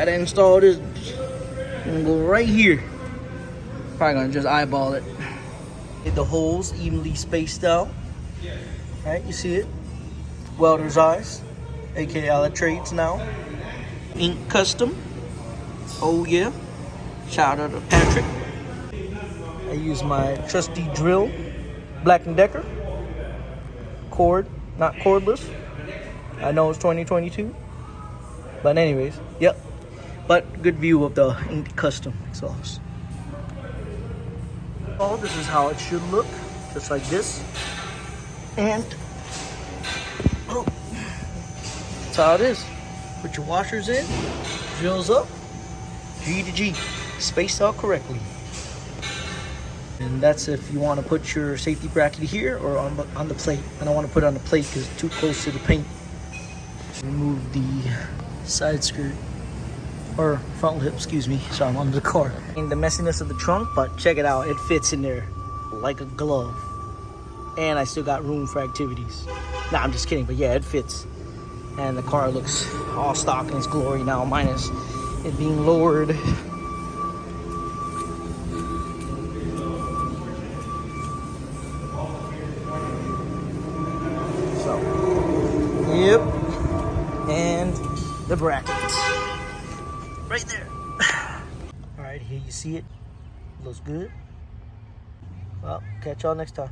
Gotta install this. I'm gonna go right here. Probably gonna just eyeball it. Get the holes evenly spaced out. Right, you see it? Welder's eyes, aka Allied Trades now. Ink custom. Oh yeah. Shout out to Patrick. I use my trusty drill, Black & Decker. Cord, not cordless. I know it's 2022. But anyways, yep. But good view of the Ink custom exhaust. Oh, this is how it should look. Just like this. And oh, that's how it is. Put your washers in, drills up, G to G, spaced out correctly. And that's if you want to put your safety bracket here or on the plate. I don't want to put it on the plate because it's too close to the paint. Remove the side skirt, or front lip, excuse me, so I'm under the car. And the messiness of the trunk, but check it out, it fits in there like a glove. And I still got room for activities. Nah, I'm just kidding, but yeah, it fits. And the car looks all stock in its glory now, minus it being lowered. So, yep. And the bracket. Right there. All right, here you see it. Looks good. Well, catch y'all next time.